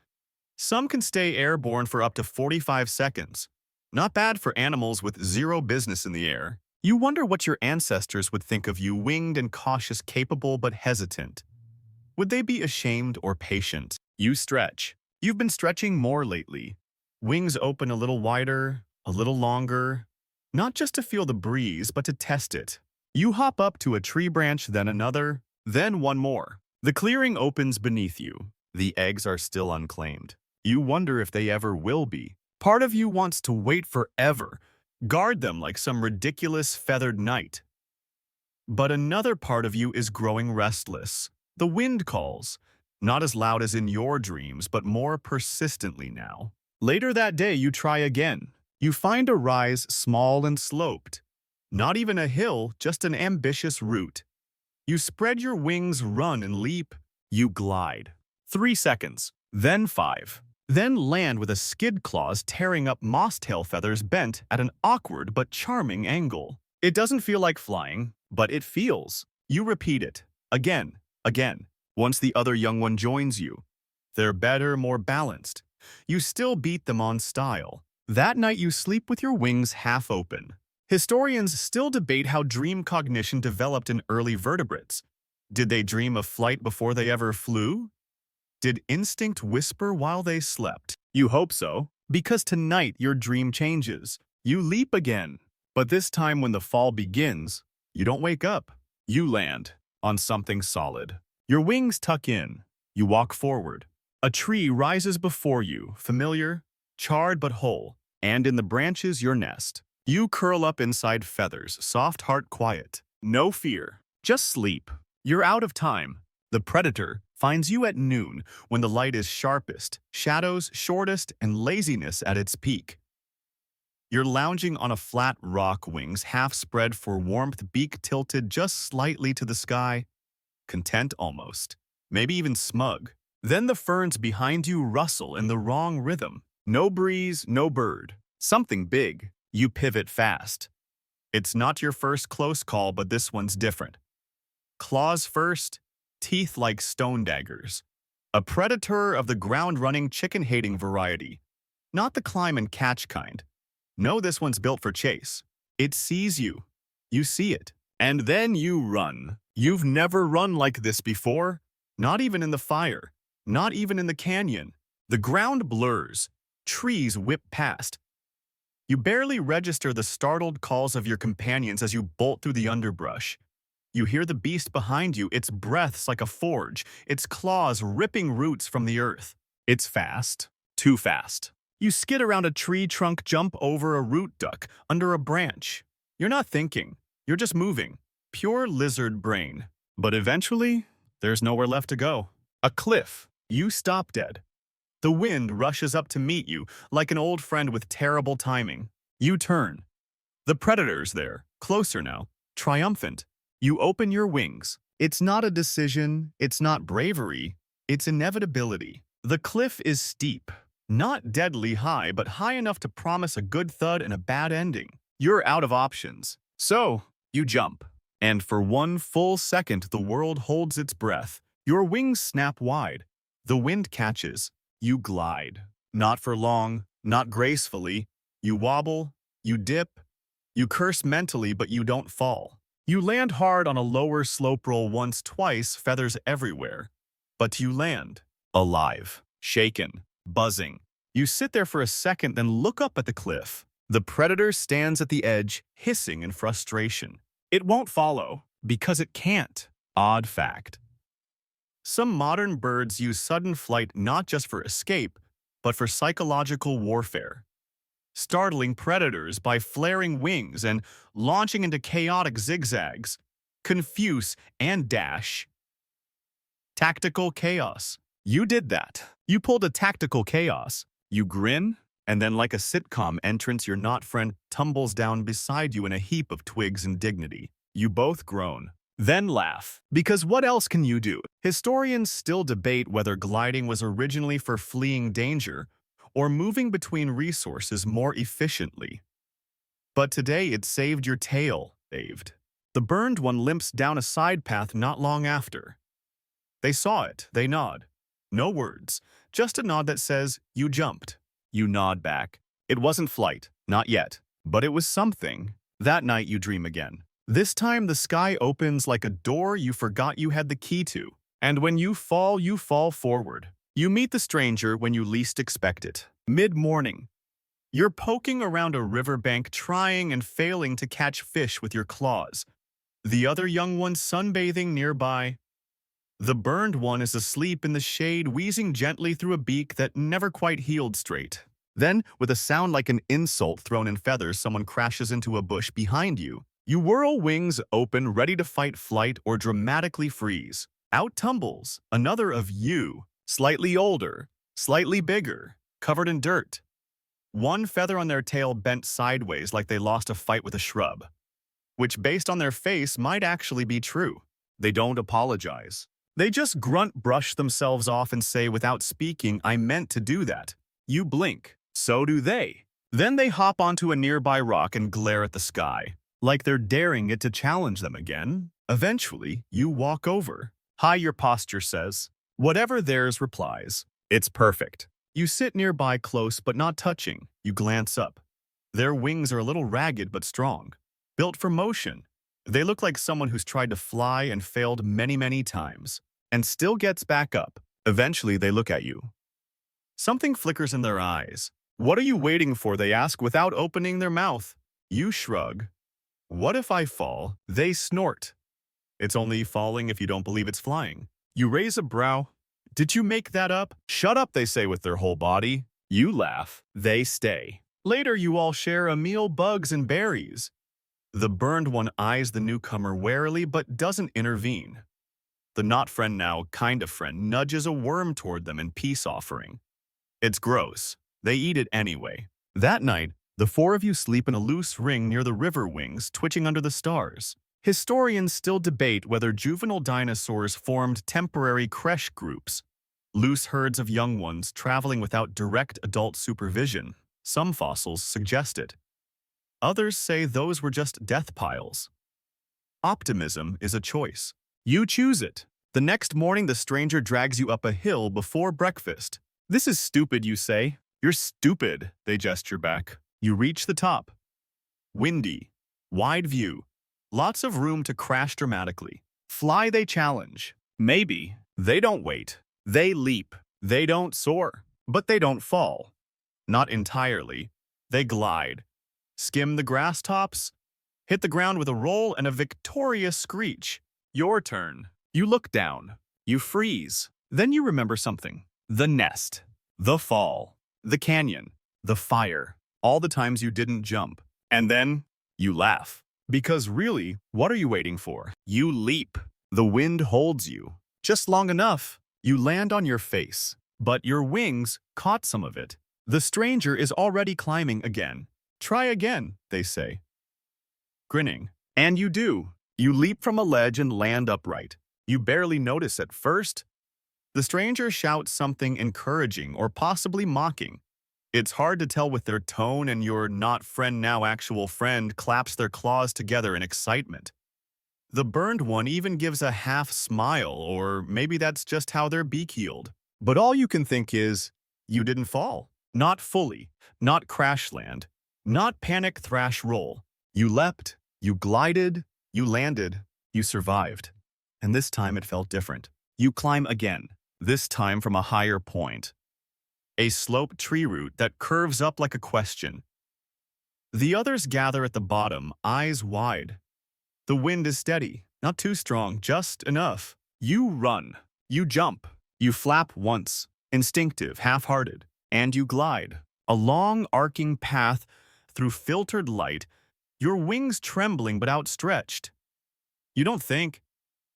Some can stay airborne for up to 45 seconds. Not bad for animals with zero business in the air. You wonder what your ancestors would think of you, winged and cautious, capable but hesitant. Would they be ashamed or patient? You stretch. You've been stretching more lately. Wings open a little wider, a little longer. Not just to feel the breeze, but to test it. You hop up to a tree branch, then another, then one more. The clearing opens beneath you. The eggs are still unclaimed. You wonder if they ever will be. Part of you wants to wait forever, guard them like some ridiculous feathered knight. But another part of you is growing restless. The wind calls, not as loud as in your dreams, but more persistently now. Later that day, you try again. You find a rise small and sloped. Not even a hill, just an ambitious route. You spread your wings, run and leap. You glide. 3 seconds, then 5. Then land with a skid claws tearing up moss-tail feathers bent at an awkward but charming angle. It doesn't feel like flying, but it feels. You repeat it, again, again. Once the other young one joins you, they're better, more balanced. You still beat them on style. That night you sleep with your wings half open. Historians still debate how dream cognition developed in early vertebrates. Did they dream of flight before they ever flew? Did instinct whisper while they slept? You hope so, because tonight your dream changes. You leap again. But this time when the fall begins, you don't wake up. You land on something solid. Your wings tuck in. You walk forward. A tree rises before you, familiar, charred but whole, and in the branches your nest. You curl up inside feathers, soft heart quiet. No fear, just sleep. You're out of time. The predator finds you at noon when the light is sharpest, shadows shortest, and laziness at its peak. You're lounging on a flat rock, wings half spread for warmth, beak tilted just slightly to the sky, content almost, maybe even smug. Then the ferns behind you rustle in the wrong rhythm. No breeze, no bird. Something big. You pivot fast. It's not your first close call, but this one's different. Claws first, teeth like stone daggers. A predator of the ground-running, chicken-hating variety. Not the climb and catch kind. No, this one's built for chase. It sees you. You see it. And then you run. You've never run like this before. Not even in the fire. Not even in the canyon. The ground blurs. Trees whip past. You barely register the startled calls of your companions as you bolt through the underbrush. You hear the beast behind you, its breaths like a forge, its claws ripping roots from the earth. It's fast. Too fast. You skid around a tree trunk, jump over a root duck, under a branch. You're not thinking. You're just moving. Pure lizard brain. But eventually, there's nowhere left to go. A cliff. You stop dead. The wind rushes up to meet you, like an old friend with terrible timing. You turn. The predator's there, closer now, triumphant. You open your wings. It's not a decision, it's not bravery, it's inevitability. The cliff is steep, not deadly high, but high enough to promise a good thud and a bad ending. You're out of options. So, you jump. And for one full second, the world holds its breath. Your wings snap wide. The wind catches. You glide. Not for long, not gracefully. You wobble, you dip, you curse mentally, but you don't fall. You land hard on a lower slope roll once, twice, feathers everywhere. But you land. Alive. Shaken. Buzzing. You sit there for a second, then look up at the cliff. The predator stands at the edge, hissing in frustration. It won't follow, because it can't. Odd fact. Some modern birds use sudden flight not just for escape, but for psychological warfare. Startling predators by flaring wings and launching into chaotic zigzags, confuse and dash. Tactical chaos. You did that. You pulled a tactical chaos. You grin, and then like a sitcom entrance, your not friend tumbles down beside you in a heap of twigs and dignity. You both groan. Then laugh. Because what else can you do? Historians still debate whether gliding was originally for fleeing danger or moving between resources more efficiently. But today it saved your tail, saved. The burned one limps down a side path not long after. They saw it, they nod. No words, just a nod that says, you jumped. You nod back. It wasn't flight, not yet, but it was something. That night you dream again. This time the sky opens like a door you forgot you had the key to. And when you fall forward. You meet the stranger when you least expect it. Mid-morning. You're poking around a riverbank trying and failing to catch fish with your claws. The other young one sunbathing nearby. The burned one is asleep in the shade, wheezing gently through a beak that never quite healed straight. Then, with a sound like an insult thrown in feathers, someone crashes into a bush behind you. You whirl wings open, ready to fight flight or dramatically freeze. Out tumbles another of you, slightly older, slightly bigger, covered in dirt. One feather on their tail bent sideways like they lost a fight with a shrub, which based on their face might actually be true. They don't apologize. They just grunt, brush themselves off and say without speaking, I meant to do that. You blink. So do they. Then they hop onto a nearby rock and glare at the sky, like they're daring it to challenge them again. Eventually, you walk over. Hi, your posture says. Whatever theirs replies. It's perfect. You sit nearby close but not touching. You glance up. Their wings are a little ragged but strong. Built for motion. They look like someone who's tried to fly and failed many, many times, and still gets back up. Eventually, they look at you. Something flickers in their eyes. What are you waiting for? They ask without opening their mouth. You shrug. What if I fall? They snort. It's only falling if you don't believe it's flying. You raise a brow. Did you make that up? Shut up, they say with their whole body. You laugh. They stay. Later, you all share a meal, bugs and berries. The burned one eyes the newcomer warily but doesn't intervene. The not friend now, kind of friend, nudges a worm toward them in peace offering. It's gross. They eat it anyway. That night, the four of you sleep in a loose ring near the river wings, twitching under the stars. Historians still debate whether juvenile dinosaurs formed temporary creche groups, loose herds of young ones traveling without direct adult supervision. Some fossils suggest it. Others say those were just death piles. Optimism is a choice. You choose it. The next morning, the stranger drags you up a hill before breakfast. This is stupid, you say. You're stupid, they gesture back. You reach the top. Windy. Wide view. Lots of room to crash dramatically. Fly, they challenge. Maybe. They don't wait. They leap. They don't soar. But they don't fall. Not entirely. They glide. Skim the grass tops. Hit the ground with a roll and a victorious screech. Your turn. You look down. You freeze. Then you remember something. The nest. The fall. The canyon. The fire. All the times you didn't jump. And then you laugh. Because really, what are you waiting for? You leap. The wind holds you. Just long enough. You land on your face. But your wings caught some of it. The stranger is already climbing again. Try again, they say. grinning. And you do. You leap from a ledge and land upright. You barely notice at first. The stranger shouts something encouraging or possibly mocking. It's hard to tell with their tone, and your not friend now actual friend claps their claws together in excitement. The burned one even gives a half smile, or maybe that's just how their beak healed. But all you can think is, you didn't fall. Not fully, not crash land, not panic thrash roll. You leapt, you glided, you landed, you survived. And this time it felt different. You climb again, this time from a higher point. A sloped tree root that curves up like a question. The others gather at the bottom, eyes wide. The wind is steady, not too strong, just enough. You run, you jump, you flap once, instinctive, half-hearted, and you glide. A long, arcing path through filtered light, your wings trembling but outstretched. You don't think.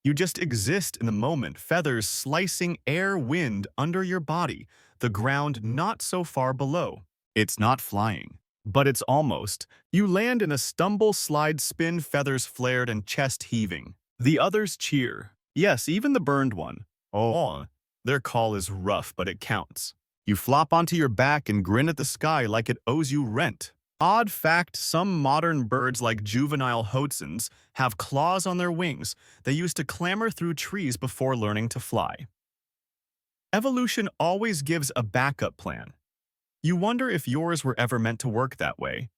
You just exist in the moment, feathers slicing air wind under your body, the ground not so far below. It's not flying, but it's almost. You land in a stumble, slide, spin, feathers flared and chest heaving. The others cheer. Yes, even the burned one. Oh, their call is rough, but it counts. You flop onto your back and grin at the sky like it owes you rent. Odd fact, some modern birds like juvenile hoatzins have claws on their wings they use to clamber through trees before learning to fly. Evolution always gives a backup plan. You wonder if yours were ever meant to work that way.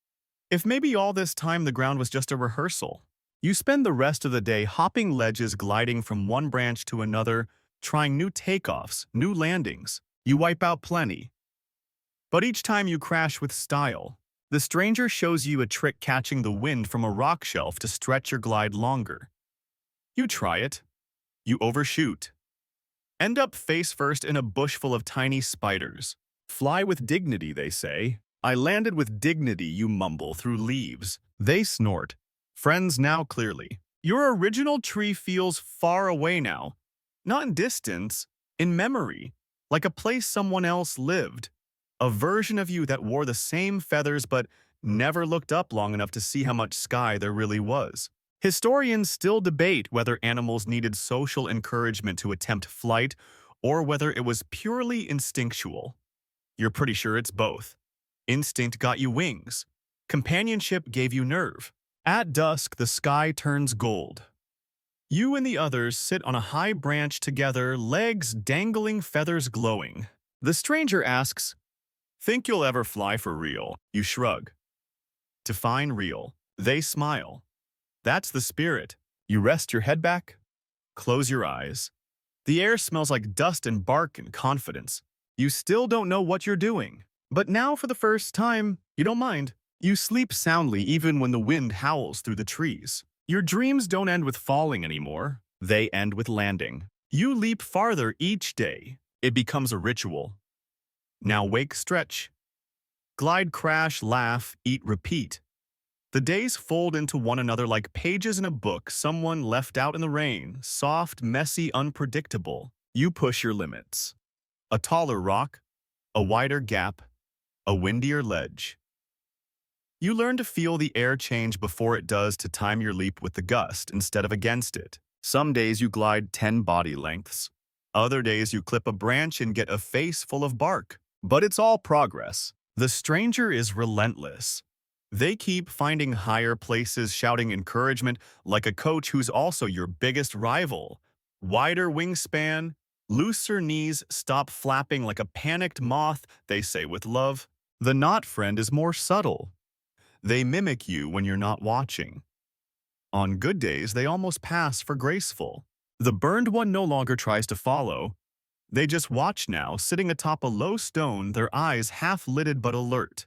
If maybe all this time the ground was just a rehearsal. You spend the rest of the day hopping ledges, gliding from one branch to another, trying new takeoffs, new landings. You wipe out plenty. But each time you crash with style. The stranger shows you a trick catching the wind from a rock shelf to stretch your glide longer. You try it. You overshoot. End up face first in a bush full of tiny spiders. Fly with dignity, they say. I landed with dignity, you mumble through leaves. They snort. Friends now clearly. Your original tree feels far away now. Not in distance, in memory. Like a place someone else lived. A version of you that wore the same feathers but never looked up long enough to see how much sky there really was. Historians still debate whether animals needed social encouragement to attempt flight or whether it was purely instinctual. You're pretty sure it's both. Instinct got you wings. Companionship gave you nerve. At dusk, the sky turns gold. You and the others sit on a high branch together, legs dangling, feathers glowing. The stranger asks, "Think you'll ever fly for real?" You shrug. Define real. They smile. That's the spirit. You rest your head back, close your eyes. The air smells like dust and bark and confidence. You still don't know what you're doing. But now, for the first time, you don't mind. You sleep soundly even when the wind howls through the trees. Your dreams don't end with falling anymore. They end with landing. You leap farther each day. It becomes a ritual. Now wake, stretch. Glide, crash, laugh, eat, repeat. The days fold into one another like pages in a book someone left out in the rain, soft, messy, unpredictable. You push your limits. A taller rock, a wider gap, a windier ledge. You learn to feel the air change before it does, to time your leap with the gust instead of against it. Some days you glide 10 body lengths. Other days you clip a branch and get a face full of bark. But it's all progress. The stranger is relentless. They keep finding higher places, shouting encouragement like a coach who's also your biggest rival. Wider wingspan, looser knees, stop flapping like a panicked moth, they say with love. The not friend is more subtle. They mimic you when you're not watching. On good days, they almost pass for graceful. The burned one no longer tries to follow. They just watch now, sitting atop a low stone, their eyes half-lidded but alert.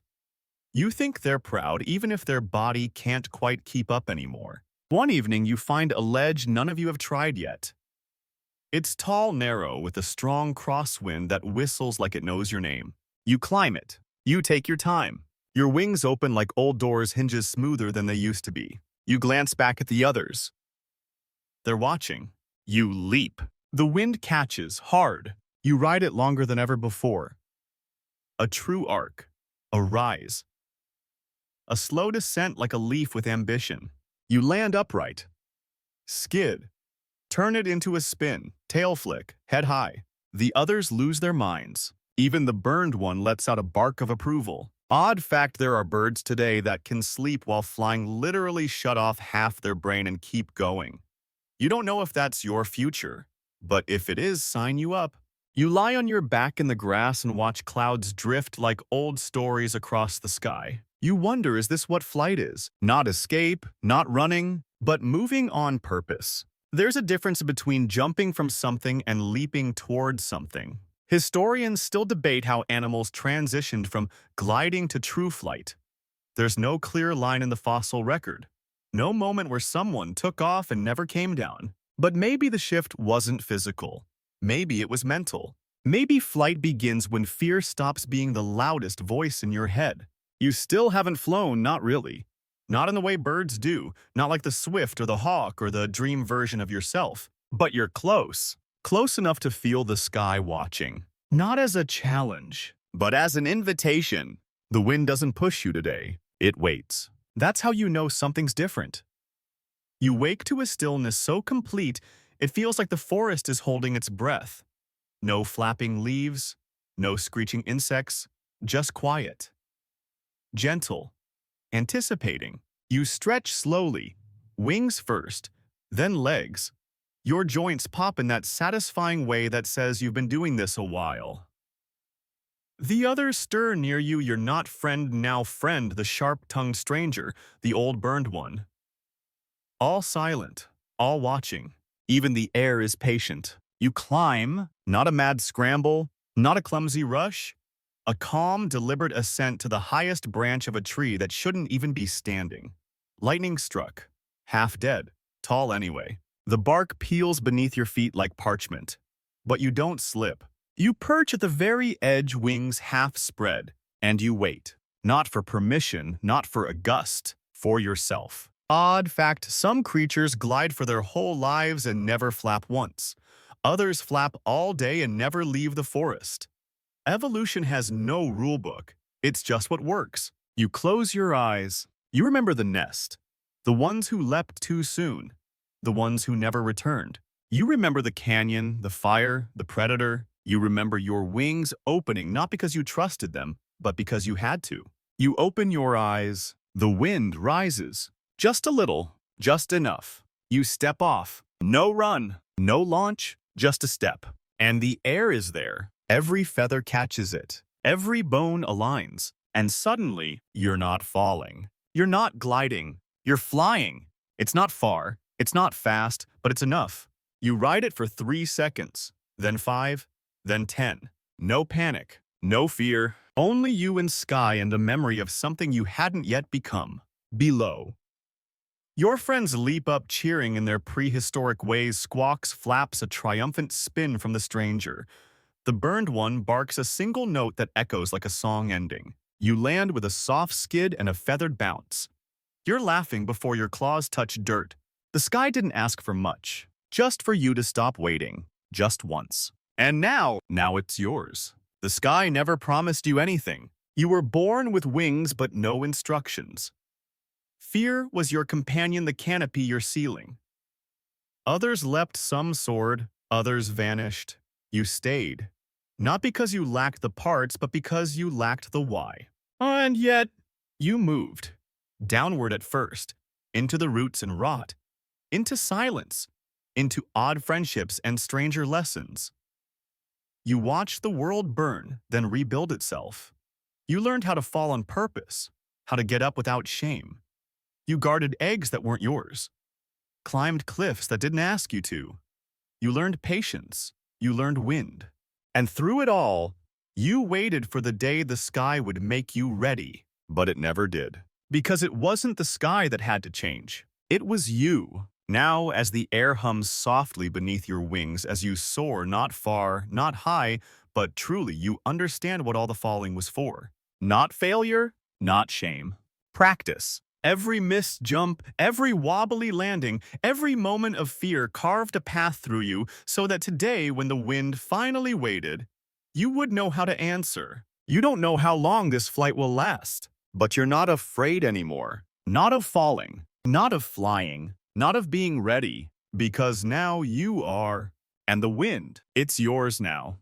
You think they're proud even if their body can't quite keep up anymore. One evening, you find a ledge none of you have tried yet. It's tall, narrow, with a strong crosswind that whistles like it knows your name. You climb it. You take your time. Your wings open like old doors, hinges smoother than they used to be. You glance back at the others. They're watching. You leap. The wind catches, hard. You ride it longer than ever before. A true arc. A rise. A slow descent like a leaf with ambition. You land upright. Skid. Turn it into a spin, tail flick, head high. The others lose their minds. Even the burned one lets out a bark of approval. Odd fact, there are birds today that can sleep while flying, literally shut off half their brain and keep going. You don't know if that's your future, but if it is, sign you up. You lie on your back in the grass and watch clouds drift like old stories across the sky. You wonder, is this what flight is? Not escape, not running, but moving on purpose. There's a difference between jumping from something and leaping towards something. Historians still debate how animals transitioned from gliding to true flight. There's no clear line in the fossil record. No moment where someone took off and never came down. But maybe the shift wasn't physical. Maybe it was mental. Maybe flight begins when fear stops being the loudest voice in your head. You still haven't flown, not really. Not in the way birds do, not like the swift or the hawk or the dream version of yourself. But you're close. Close enough to feel the sky watching. Not as a challenge, but as an invitation. The wind doesn't push you today. It waits. That's how you know something's different. You wake to a stillness so complete, it feels like the forest is holding its breath. No flapping leaves, no screeching insects, just quiet. Gentle, anticipating. You stretch slowly, wings first, then legs. Your joints pop in that satisfying way that says you've been doing this a while. The others stir near you, your not friend now friend, the sharp-tongued stranger, the old burned one. All silent, all watching. Even the air is patient. You climb, not a mad scramble, not a clumsy rush. A calm, deliberate ascent to the highest branch of a tree that shouldn't even be standing. Lightning struck, half dead, tall anyway. The bark peels beneath your feet like parchment. But you don't slip. You perch at the very edge, wings half spread, and you wait. Not for permission, not for a gust, for yourself. Odd fact, some creatures glide for their whole lives and never flap once. Others flap all day and never leave the forest. Evolution has no rulebook. It's just what works. You close your eyes. You remember the nest. The ones who leapt too soon. The ones who never returned. You remember the canyon, the fire, the predator. You remember your wings opening, not because you trusted them, but because you had to. You open your eyes. The wind rises. Just a little, just enough. You step off. No run, no launch, just a step. And the air is there. Every feather catches it. Every bone aligns. And suddenly, you're not falling. You're not gliding. You're flying. It's not far. It's not fast, but it's enough. You ride it for 3 seconds, then 5, then 10. No panic, no fear, only you and sky and a memory of something you hadn't yet become. Below. Your friends leap up cheering in their prehistoric ways. Squawks flaps a triumphant spin from the stranger. The burned one barks a single note that echoes like a song ending. You land with a soft skid and a feathered bounce. You're laughing before your claws touch dirt. The sky didn't ask for much, just for you to stop waiting, just once. And now it's yours. The sky never promised you anything. You were born with wings but no instructions. Fear was your companion, the canopy your ceiling. Others leapt, some soared, others vanished. You stayed. Not because you lacked the parts, but because you lacked the why. And yet, you moved. Downward at first, into the roots and rot, into silence, into odd friendships and stranger lessons. You watched the world burn, then rebuild itself. You learned how to fall on purpose, how to get up without shame. You guarded eggs that weren't yours, climbed cliffs that didn't ask you to. You learned patience, you learned wind. And through it all, you waited for the day the sky would make you ready. But it never did. Because it wasn't the sky that had to change. It was you. Now, as the air hums softly beneath your wings, as you soar not far, not high, but truly you understand what all the falling was for. Not failure, not shame. Practice. Every missed jump, every wobbly landing, every moment of fear carved a path through you so that today, when the wind finally waited, you would know how to answer. You don't know how long this flight will last, but you're not afraid anymore. Not of falling, Not of flying, not of being ready, because now you are. And the wind, it's yours now.